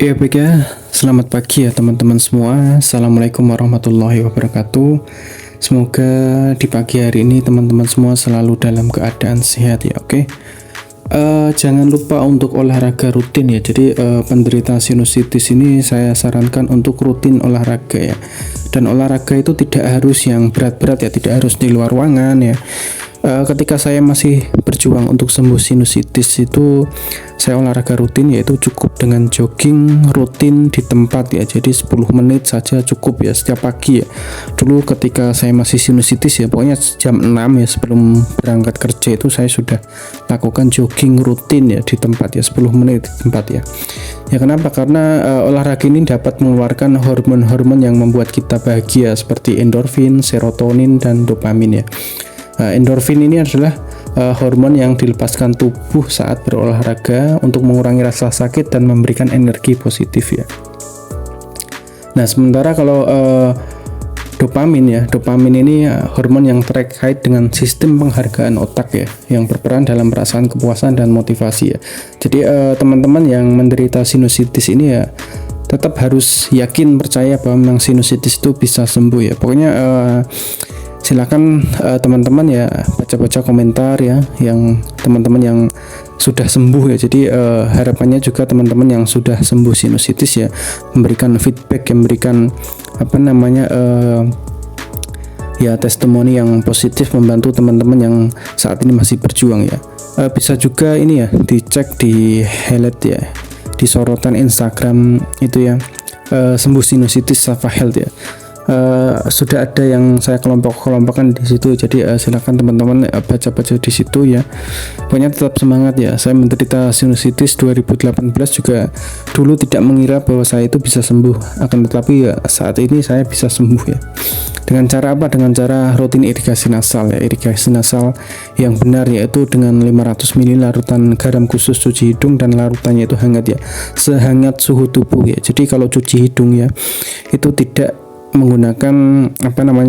Ya baik ya, selamat pagi ya teman-teman semua. Assalamualaikum warahmatullahi wabarakatuh. Semoga di pagi hari ini teman-teman semua selalu dalam keadaan sehat ya, oke. Jangan lupa untuk olahraga rutin ya. Jadi penderita sinusitis ini saya sarankan untuk rutin olahraga ya. Dan olahraga itu tidak harus yang berat-berat ya, tidak harus di luar ruangan ya. Ketika saya masih berjuang untuk sembuh sinusitis itu saya olahraga rutin, yaitu cukup dengan jogging rutin di tempat ya. Jadi 10 menit saja cukup ya setiap pagi ya. Dulu ketika saya masih sinusitis ya, pokoknya jam 6 ya sebelum berangkat kerja itu saya sudah lakukan jogging rutin ya di tempat ya, 10 menit di tempat ya. Ya kenapa? Karena olahraga ini dapat mengeluarkan hormon-hormon yang membuat kita bahagia seperti endorfin, serotonin, dan dopamin ya. Endorfin ini adalah hormon yang dilepaskan tubuh saat berolahraga untuk mengurangi rasa sakit dan memberikan energi positif ya. Nah, sementara kalau dopamin ini hormon yang terkait dengan sistem penghargaan otak ya, yang berperan dalam perasaan kepuasan dan motivasi ya. Jadi teman-teman yang menderita sinusitis ini ya tetap harus yakin, percaya bahwa memang sinusitis itu bisa sembuh ya. Pokoknya silakan teman-teman ya baca-baca komentar ya yang teman-teman yang sudah sembuh ya. Jadi harapannya juga teman-teman yang sudah sembuh sinusitis ya memberikan feedback, yang memberikan ya testimoni yang positif, membantu teman-teman yang saat ini masih berjuang ya. Bisa juga ini ya dicek di highlight ya, di sorotan Instagram itu ya, sembuh sinusitis Safa Health ya. Sudah ada yang saya kelompok-kelompokkan di situ. Jadi silakan teman-teman baca-baca di situ ya. Pokoknya tetap semangat ya. Saya menderita sinusitis 2018 juga dulu tidak mengira bahwa saya itu bisa sembuh. Akan tetapi ya saat ini saya bisa sembuh ya. Dengan cara apa? Dengan cara rutin irigasi nasal ya. Irigasi nasal yang benar yaitu dengan 500 ml larutan garam khusus cuci hidung, dan larutannya itu hangat ya. Sehangat suhu tubuh ya. Jadi kalau cuci hidung ya itu tidak menggunakan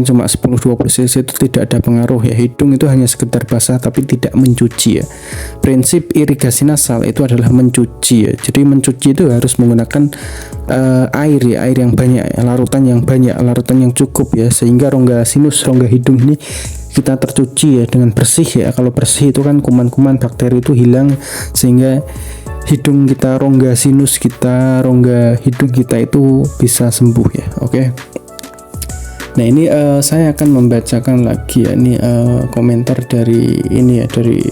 cuma 10-20 cc, itu tidak ada pengaruh ya. Hidung itu hanya sekedar basah tapi tidak mencuci ya. Prinsip irigasi nasal itu adalah mencuci ya. Jadi mencuci itu harus menggunakan air yang banyak ya, larutan yang banyak, larutan yang cukup ya, sehingga rongga sinus, rongga hidung ini kita tercuci ya dengan bersih ya. Kalau bersih itu kan kuman-kuman bakteri itu hilang, sehingga hidung kita, rongga sinus kita, rongga hidung kita itu bisa sembuh ya. Oke. Nah ini saya akan membacakan lagi ya, ini komentar dari ini ya, dari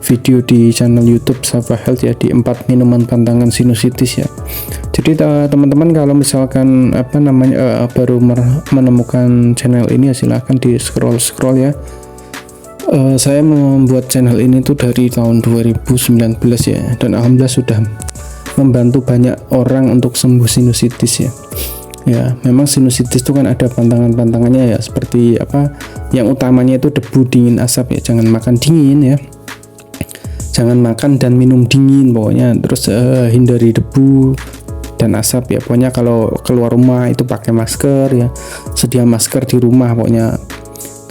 video di channel YouTube Safa Health ya, di 4 minuman pantangan sinusitis ya. Jadi teman-teman kalau misalkan baru menemukan channel ini ya, silahkan di scroll ya. Saya membuat channel ini tuh dari tahun 2019 ya, dan alhamdulillah sudah membantu banyak orang untuk sembuh sinusitis ya. Ya, memang sinusitis itu kan ada pantangan-pantangannya ya, seperti yang utamanya itu debu, dingin, asap ya. Jangan makan dingin ya, jangan makan dan minum dingin pokoknya. Terus hindari debu dan asap ya. Pokoknya kalau keluar rumah itu pakai masker ya, sedia masker di rumah pokoknya.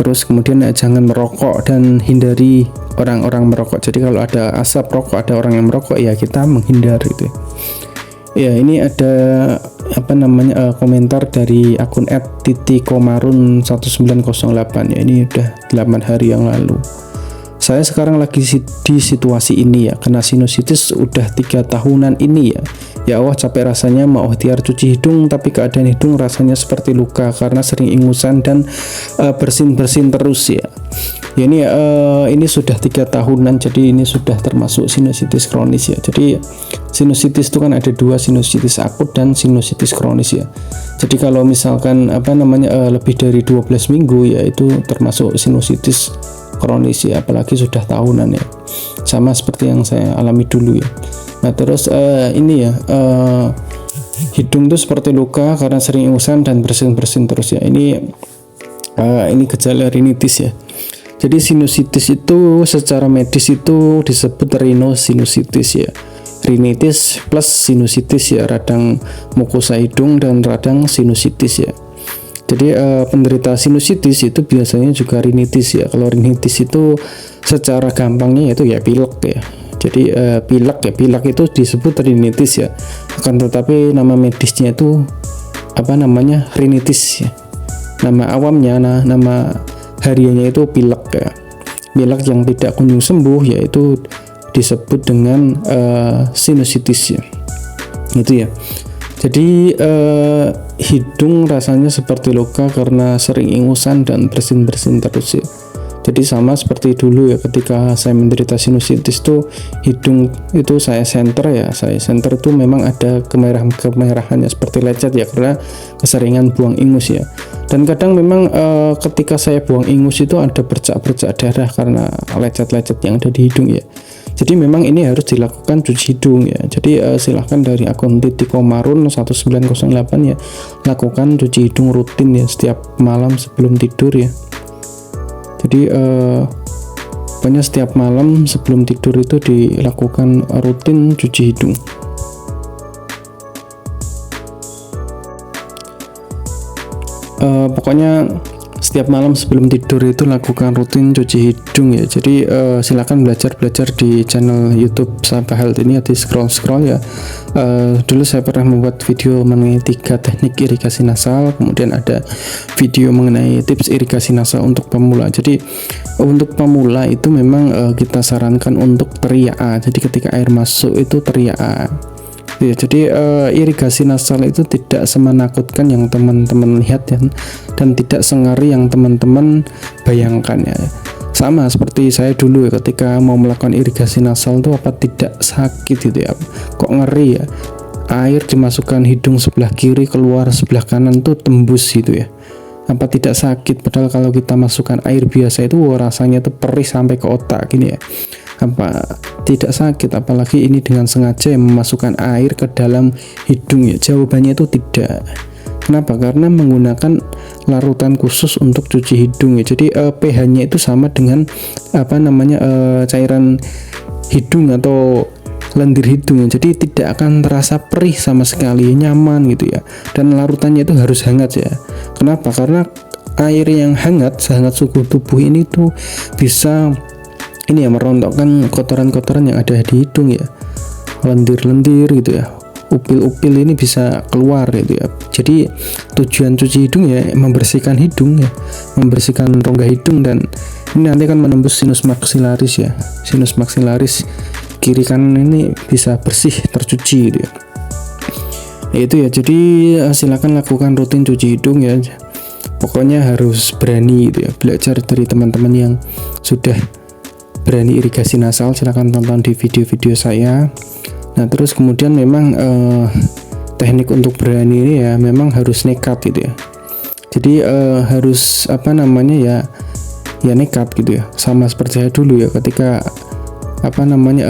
Terus kemudian jangan merokok dan hindari orang-orang merokok. Jadi kalau ada asap rokok, ada orang yang merokok ya kita menghindar gitu ya. Ini ada komentar dari akun @titikomarun1908 ya. Ini udah 8 hari yang lalu. Saya sekarang lagi di situasi ini ya, kena sinusitis udah 3 tahunan ini ya. Ya Allah, capek rasanya, mau ikhtiar cuci hidung tapi keadaan hidung rasanya seperti luka karena sering ingusan dan bersin-bersin terus ya. Ya ini sudah 3 tahunan, jadi ini sudah termasuk sinusitis kronis ya. Jadi sinusitis itu kan ada 2, sinusitis akut dan sinusitis kronis ya. Jadi kalau misalkan lebih dari 12 minggu ya itu termasuk sinusitis kronis ya, apalagi sudah tahunan ya. Sama seperti yang saya alami dulu ya. Nah terus hidung itu seperti luka karena sering ingusan dan bersin-bersin terus ya. Ini gejala rinitis ya. Jadi sinusitis itu secara medis itu disebut rhinosinusitis ya. Rinitis plus sinusitis ya, radang mukosa hidung dan radang sinusitis ya. Jadi penderita sinusitis itu biasanya juga rinitis ya. Kalau rinitis itu secara gampangnya itu ya pilek ya. Jadi pilek ya, pilek itu disebut rinitis ya, akan tetapi nama medisnya itu rinitis ya. Nama awamnya, nama hariannya itu pilek ya. Pilek yang tidak kunjung sembuh yaitu disebut dengan sinusitis ya. Itu ya. Jadi hidung rasanya seperti luka karena sering ingusan dan bersin-bersin terus ya. Jadi sama seperti dulu ya, ketika saya menderita sinusitis tuh hidung itu saya senter itu memang ada kemerahannya seperti lecet ya, karena keseringan buang ingus ya. Dan kadang memang ketika saya buang ingus itu ada bercak-bercak darah karena lecet-lecet yang ada di hidung ya. Jadi memang ini harus dilakukan cuci hidung ya. Jadi silahkan dari akun @tikomarun 1908 ya, lakukan cuci hidung rutin ya setiap malam sebelum tidur ya. Jadi pokoknya setiap malam sebelum tidur itu dilakukan rutin cuci hidung. Pokoknya setiap malam sebelum tidur itu lakukan rutin cuci hidung ya. Jadi silakan belajar di channel YouTube Sabah Health ini, di scroll ya. Dulu saya pernah membuat video mengenai 3 teknik irigasi nasal, kemudian ada video mengenai tips irigasi nasal untuk pemula. Jadi untuk pemula itu memang kita sarankan untuk teriak A. Jadi ketika air masuk itu teriak A. Ya, jadi irigasi nasal itu tidak semenakutkan yang teman-teman lihat ya, dan tidak sengeri yang teman-teman bayangkan ya. Sama seperti saya dulu ya, ketika mau melakukan irigasi nasal itu apa tidak sakit gitu ya, kok ngeri ya, air dimasukkan hidung sebelah kiri, keluar sebelah kanan tuh tembus gitu ya, apa tidak sakit? Padahal kalau kita masukkan air biasa itu rasanya tuh perih sampai ke otak gini ya, apa tidak sakit? Apalagi ini dengan sengaja memasukkan air ke dalam hidung ya. Jawabannya itu tidak. Kenapa? Karena menggunakan larutan khusus untuk cuci hidung ya. Jadi pH-nya itu sama dengan cairan hidung atau lendir hidung ya. Jadi tidak akan terasa perih sama sekali, nyaman gitu ya. Dan larutannya itu harus hangat ya. Kenapa? Karena air yang hangat suhu tubuh ini tuh bisa merontokkan kotoran-kotoran yang ada di hidung ya, lendir-lendir gitu ya, upil-upil ini bisa keluar gitu ya. Jadi tujuan cuci hidung ya membersihkan hidung ya, membersihkan rongga hidung, dan ini nanti akan menembus sinus maksilaris ya. Sinus maksilaris kiri kanan ini bisa bersih, tercuci gitu ya. Itu ya. Jadi silakan lakukan rutin cuci hidung ya. Pokoknya harus berani gitu ya. Belajar dari teman-teman yang sudah berani irigasi nasal, silahkan tonton di video-video saya. Nah terus kemudian memang teknik untuk berani ini ya memang harus nekat gitu ya. Jadi harus nekat gitu ya. Sama seperti saya dulu ya, ketika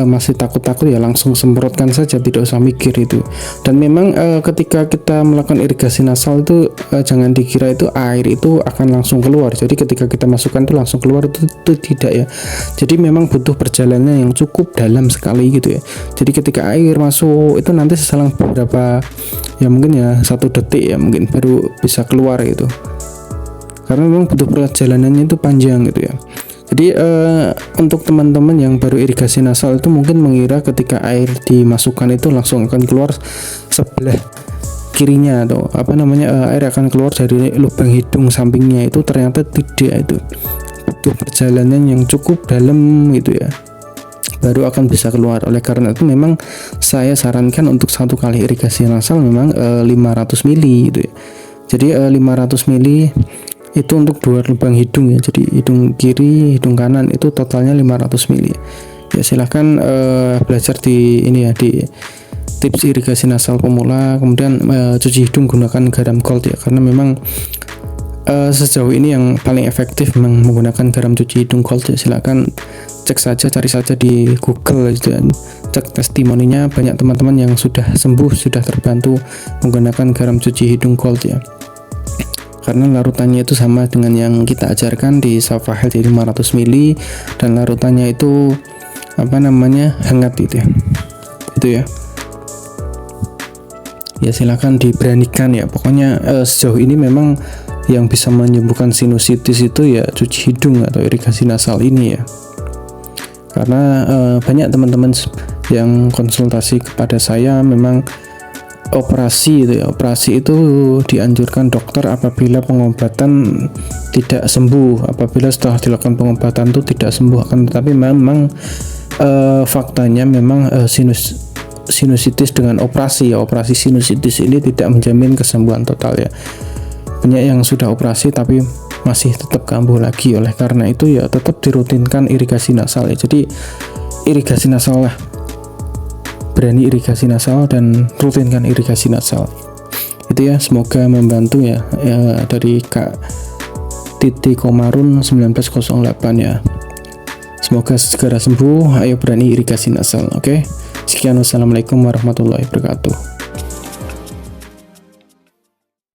masih takut-takut ya langsung semprotkan saja, tidak usah mikir itu. Dan memang ketika kita melakukan irigasi nasal itu jangan dikira itu air itu akan langsung keluar. Jadi ketika kita masukkan itu langsung keluar itu tidak ya. Jadi memang butuh perjalanan yang cukup dalam sekali gitu ya. Jadi ketika air masuk itu nanti selang beberapa ya, mungkin ya 1 detik ya mungkin baru bisa keluar gitu. Karena memang butuh perjalanannya itu panjang gitu ya. Jadi untuk teman-teman yang baru irigasi nasal itu mungkin mengira ketika air dimasukkan itu langsung akan keluar sebelah kirinya, atau air akan keluar dari lubang hidung sampingnya. Itu ternyata tidak, itu butuh perjalanan yang cukup dalam gitu ya, baru akan bisa keluar. Oleh karena itu memang saya sarankan untuk 1 kali irigasi nasal memang 500 ml gitu ya. Jadi 500 ml itu untuk 2 lubang hidung ya. Jadi hidung kiri, hidung kanan itu totalnya 500 ml. Ya silahkan belajar di tips irigasi nasal pemula. Kemudian cuci hidung gunakan garam gold ya, karena memang sejauh ini yang paling efektif memang menggunakan garam cuci hidung gold ya. Silahkan cari saja di Google gitu ya. Cek testimoninya, banyak teman-teman yang sudah sembuh, sudah terbantu menggunakan garam cuci hidung gold ya. Karena larutannya itu sama dengan yang kita ajarkan di Sabah Health, 500 ml, dan larutannya itu hangat gitu ya. Itu ya. Ya silakan diberanikan ya. Pokoknya sejauh ini memang yang bisa menyembuhkan sinusitis itu ya cuci hidung atau irigasi nasal ini ya. Karena banyak teman-teman yang konsultasi kepada saya memang operasi itu dianjurkan dokter apabila pengobatan tidak sembuh, apabila setelah dilakukan pengobatan itu tidak sembuh. Akan tetapi memang faktanya memang sinusitis dengan operasi sinusitis ini tidak menjamin kesembuhan total ya. Banyak yang sudah operasi tapi masih tetap kambuh lagi. Oleh karena itu ya tetap dirutinkan irigasi nasal ya. Jadi irigasi nasal lah, berani irigasi nasal dan rutinkan irigasi nasal. Itu ya, semoga membantu ya, dari Kak Titi Komarun 1908 ya. Semoga segera sembuh. Ayo berani irigasi nasal. Oke. Sekian, wassalamualaikum warahmatullahi wabarakatuh.